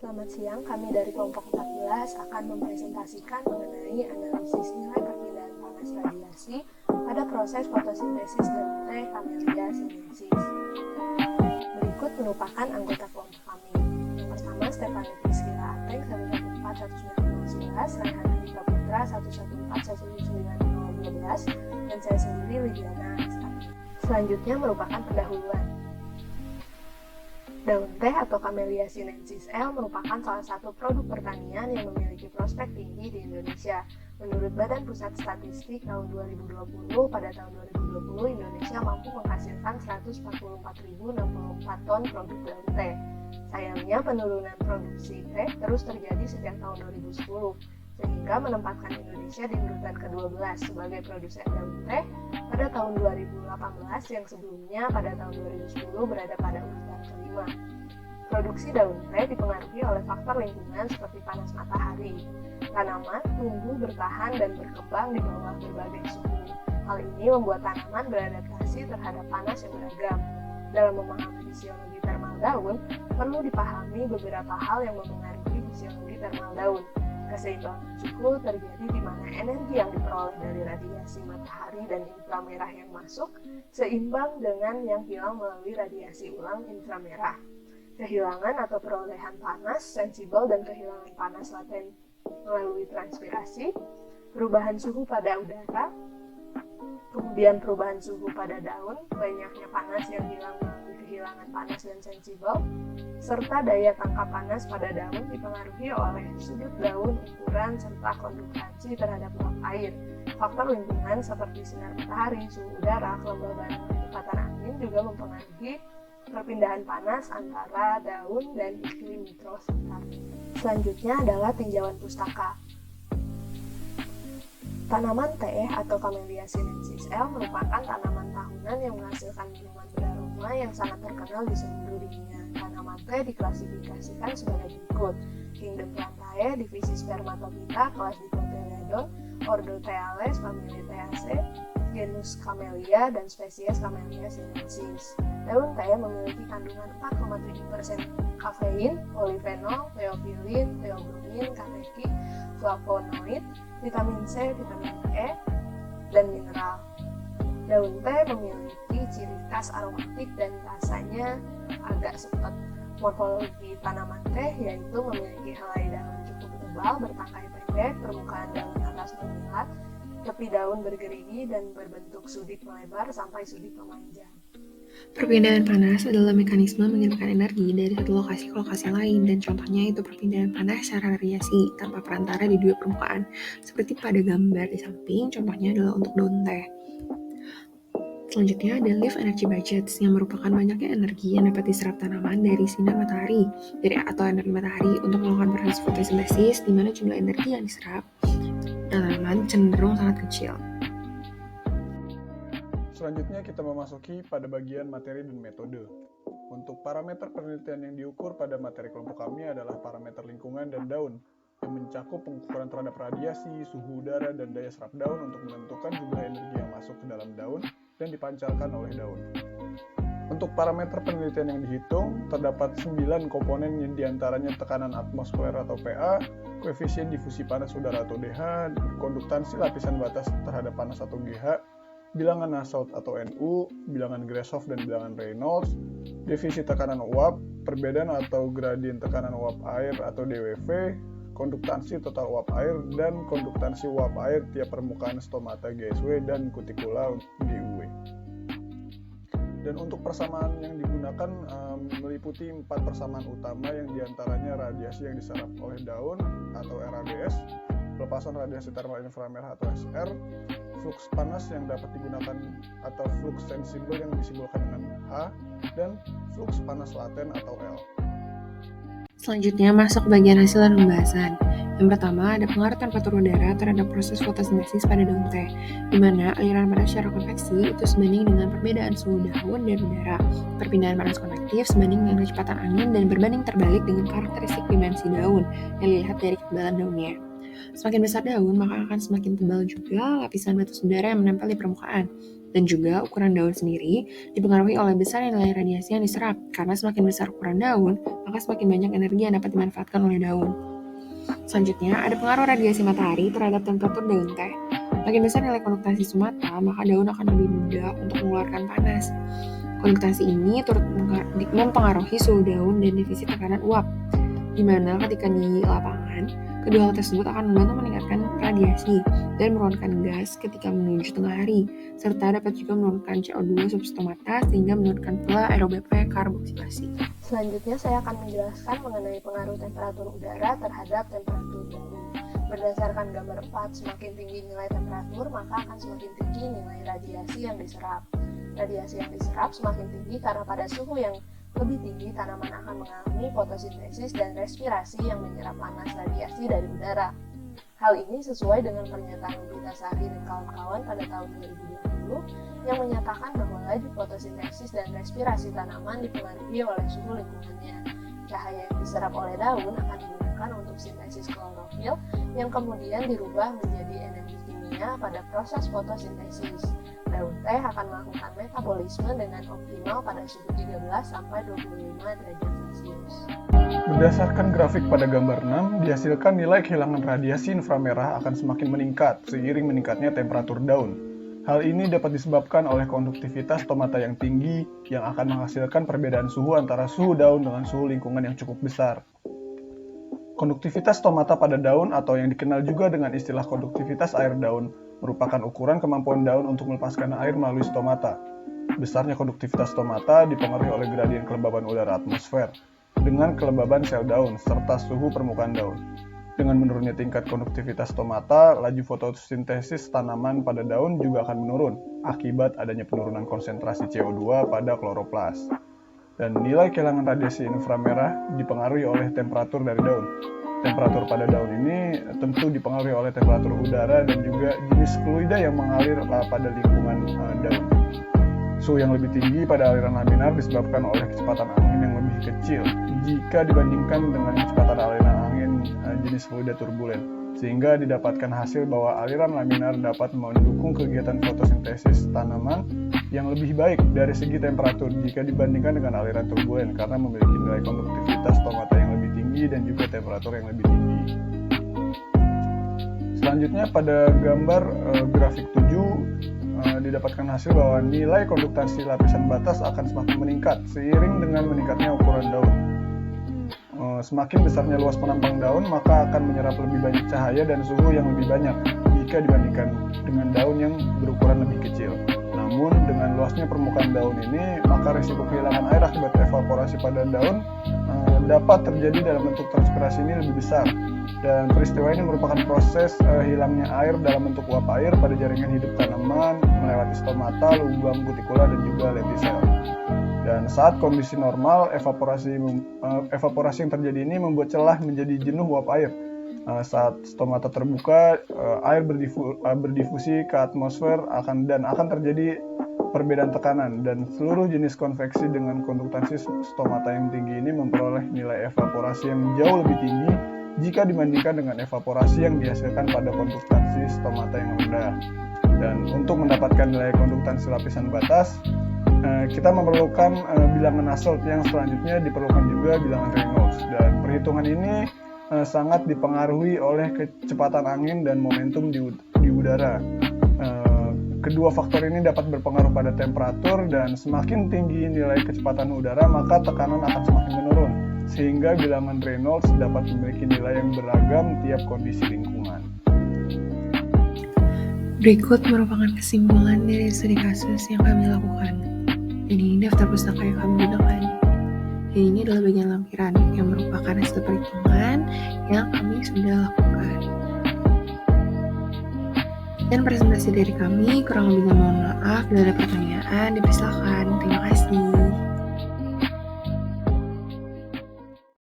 Selamat siang, kami dari kelompok 14 akan mempresentasikan mengenai analisis nilai perpindahan panas radiasi pada proses fotosintesis Daunte Camellia sinensis. Berikut merupakan anggota kelompok kami. Yang pertama, Stefani Priscilla Ateng 1141911, Raihan Andika Putra 1141912, dan saya sendiri Lidiana Astati. Selanjutnya merupakan pendahuluan. Daun teh atau Camellia sinensis L merupakan salah satu produk pertanian yang memiliki prospek tinggi di Indonesia. Menurut Badan Pusat Statistik tahun 2020, pada tahun 2020 Indonesia mampu menghasilkan 144.064 ton produk daun teh. Sayangnya penurunan produksi teh terus terjadi sejak tahun 2010, sehingga menempatkan Indonesia di urutan ke-12 sebagai produsen daun teh pada tahun 2018 yang sebelumnya pada tahun 2010 berada pada urutan ke-5. Produksi daun teh dipengaruhi oleh faktor lingkungan seperti panas matahari. Tanaman tumbuh, bertahan, dan berkembang di bawah berbagai suhu. Hal ini membuat tanaman beradaptasi terhadap panas yang beragam. Dalam memahami fisiologi termal daun, perlu dipahami beberapa hal yang mempengaruhi fisiologi termal daun. Keseimbangan suhu terjadi di mana energi yang diperoleh dari radiasi matahari dan inframerah yang masuk seimbang dengan yang hilang melalui radiasi ulang inframerah. Kehilangan atau perolehan panas sensibel dan kehilangan panas laten melalui transpirasi, perubahan suhu pada udara, kemudian perubahan suhu pada daun, banyaknya panas yang hilang melalui kehilangan panas dan sensibel, serta daya tangkap panas pada daun dipengaruhi oleh sudut daun, ukuran, serta konduktansi terhadap uap air. Faktor lingkungan seperti sinar matahari, suhu udara, kelembaban, dan kecepatan angin juga mempengaruhi perpindahan panas antara daun dan iklim mikrosekitar. Selanjutnya adalah tinjauan pustaka. Tanaman teh atau Camellia sinensis L merupakan tanaman tahunan yang menghasilkan minuman beraroma yang sangat terkenal di seluruh dunia. Tanaman teh diklasifikasikan sebagai berikut: Kingdom Plantae, divisi Spermatophyta, kelas Dicotyledon, ordo Thales, familia Theaceae, genus Camellia, dan spesies Camellia sinensis. Daun teh memiliki kandungan 4,7% kafein, polifenol, teofilin, teobromin, kateki, flavonoid, vitamin C, vitamin E, dan mineral. Daun teh memiliki ciri khas aromatik dan rasanya agak sepet. Morfologi tanaman teh yaitu memiliki helai daun cukup tebal, bertangkai pendek, permukaan daun atas menguat, tepi daun bergerigi dan berbentuk sudik melebar sampai sudik memanjang. Perpindahan panas adalah mekanisme mengirimkan energi dari satu lokasi ke lokasi lain, dan contohnya itu perpindahan panas secara radiasi tanpa perantara di dua permukaan. Seperti pada gambar di samping, contohnya adalah untuk daun teh. Selanjutnya ada leaf energy budgets, yang merupakan banyaknya energi yang dapat diserap tanaman dari sinar matahari atau energi matahari untuk melakukan proses fotosintesis, di mana jumlah energi yang diserap tanaman cenderung sangat kecil. Selanjutnya kita memasuki pada bagian materi dan metode. Untuk parameter penelitian yang diukur pada materi kelompok kami adalah parameter lingkungan dan daun, yang mencakup pengukuran terhadap radiasi, suhu udara, dan daya serap daun untuk menentukan jumlah energi yang masuk ke dalam daun dan dipancarkan oleh daun. Untuk parameter penelitian yang dihitung, terdapat 9 komponen yang diantaranya tekanan atmosfer atau PA, koefisien difusi panas udara atau DH, konduktansi lapisan batas terhadap panas atau GH, bilangan Nusselt atau NU, bilangan Grashof dan bilangan Reynolds, divisi tekanan uap, perbedaan atau gradien tekanan uap air atau DWV, konduktansi total uap air, dan konduktansi uap air tiap permukaan stomata GSW dan kutikula GUW. Dan untuk persamaan yang digunakan meliputi 4 persamaan utama, yang diantaranya radiasi yang diserap oleh daun atau RADS, pelepasan radiasi termal inframerah atau SR, flux panas yang dapat digunakan atau flux sensibel yang disimbolkan dengan H, dan flux panas laten atau L. Selanjutnya masuk bagian hasil dan pembahasan. Yang pertama ada pengaruh temperatur udara terhadap proses fotosintesis pada daun teh, di mana aliran panas secara konveksi itu sebanding dengan perbedaan suhu daun dan udara. Perpindahan panas konvektif sebanding dengan kecepatan angin dan berbanding terbalik dengan karakteristik dimensi daun yang dilihat dari ketebalan daunnya. Semakin besar daun, maka akan semakin tebal juga lapisan batas udara yang menempel di permukaan. Dan juga ukuran daun sendiri dipengaruhi oleh besar nilai radiasi yang diserap, karena semakin besar ukuran daun, maka semakin banyak energi yang dapat dimanfaatkan oleh daun. Selanjutnya, ada pengaruh radiasi matahari terhadap temperatur daun teh. Makin besar nilai konduktasi stomata, maka daun akan lebih mudah untuk mengeluarkan panas. Konduktasi ini turut mempengaruhi suhu daun dan defisit tekanan uap, di mana ketika di lapangan, kedua hal tersebut akan membantu meningkatkan radiasi dan menurunkan gas ketika menuju tengah hari, serta dapat juga menurunkan CO2 substomata sehingga menurunkan pula aerobik karboksilasi. Selanjutnya saya akan menjelaskan mengenai pengaruh temperatur udara terhadap temperatur daun. Berdasarkan gambar 4, semakin tinggi nilai temperatur, maka akan semakin tinggi nilai radiasi yang diserap. Radiasi yang diserap semakin tinggi karena pada suhu yang lebih tinggi, tanaman akan mengalami fotosintesis dan respirasi yang menyerap panas radiasi dari udara. Hal ini sesuai dengan pernyataan Nobitasari dan kawan-kawan pada tahun 2020 yang menyatakan bahwa laju fotosintesis dan respirasi tanaman dipengaruhi oleh suhu lingkungannya. Cahaya yang diserap oleh daun akan digunakan untuk sintesis klorofil yang kemudian dirubah menjadi energi kimia pada proses fotosintesis. Daun teh akan melakukan metabolisme dengan optimal pada suhu 13-25 derajat Celcius. Berdasarkan grafik pada gambar 6, dihasilkan nilai kehilangan radiasi inframerah akan semakin meningkat seiring meningkatnya temperatur daun. Hal ini dapat disebabkan oleh konduktivitas stomata yang tinggi yang akan menghasilkan perbedaan suhu antara suhu daun dengan suhu lingkungan yang cukup besar. Konduktivitas stomata pada daun atau yang dikenal juga dengan istilah konduktivitas air daun merupakan ukuran kemampuan daun untuk melepaskan air melalui stomata. Besarnya konduktivitas stomata dipengaruhi oleh gradien kelembaban udara atmosfer dengan kelembaban sel daun serta suhu permukaan daun. Dengan menurunnya tingkat konduktivitas stomata, laju fotosintesis tanaman pada daun juga akan menurun akibat adanya penurunan konsentrasi CO2 pada kloroplas. Dan nilai kehilangan radiasi inframerah dipengaruhi oleh temperatur dari daun. Temperatur pada daun ini tentu dipengaruhi oleh temperatur udara dan juga jenis fluida yang mengalir pada lingkungan daun. Suhu yang lebih tinggi pada aliran laminar disebabkan oleh kecepatan angin yang lebih kecil jika dibandingkan dengan kecepatan aliran angin jenis fluida turbulen, sehingga didapatkan hasil bahwa aliran laminar dapat mendukung kegiatan fotosintesis tanaman yang lebih baik dari segi temperatur jika dibandingkan dengan aliran turbulen karena memiliki nilai konduktivitas stomata yang lebih tinggi dan juga temperatur yang lebih tinggi. Selanjutnya pada gambar grafik 7 didapatkan hasil bahwa nilai konduktansi lapisan batas akan semakin meningkat seiring dengan meningkatnya ukuran daun. Semakin besarnya luas penampang daun, maka akan menyerap lebih banyak cahaya dan suhu yang lebih banyak jika dibandingkan dengan daun yang berukuran lebih kecil. Namun, dengan luasnya permukaan daun ini, maka risiko kehilangan air akibat evaporasi pada daun dapat terjadi dalam bentuk transpirasi ini lebih besar. Dan peristiwa ini merupakan proses hilangnya air dalam bentuk uap air pada jaringan hidup tanaman melewati stomata, lubang kutikula, dan juga lentisel. Dan saat kondisi normal, evaporasi yang terjadi ini membuat celah menjadi jenuh uap air. Saat stomata terbuka, air berdifusi ke atmosfer dan akan terjadi perbedaan tekanan, dan seluruh jenis konveksi dengan konduktansi stomata yang tinggi ini memperoleh nilai evaporasi yang jauh lebih tinggi jika dibandingkan dengan evaporasi yang dihasilkan pada konduktansi stomata yang rendah. Dan untuk mendapatkan nilai konduktansi lapisan batas, kita memerlukan bilangan Nusselt, yang selanjutnya diperlukan juga bilangan Reynolds. Dan perhitungan ini sangat dipengaruhi oleh kecepatan angin dan momentum di udara. Kedua faktor ini dapat berpengaruh pada temperatur, dan semakin tinggi nilai kecepatan udara, maka tekanan akan semakin menurun, sehingga bilangan Reynolds dapat memiliki nilai yang beragam tiap kondisi lingkungan. Berikut merupakan kesimpulan dari studi kasus yang kami lakukan. Dan ini daftar pustaka yang kami gunakan. Dan ini adalah bagian lampiran yang merupakan hasil perhitungan yang kami sudah lakukan. Dan presentasi dari kami kurang lebihnya mohon maaf. Bila ada pertanyaan, dipersilakan. Terima kasih.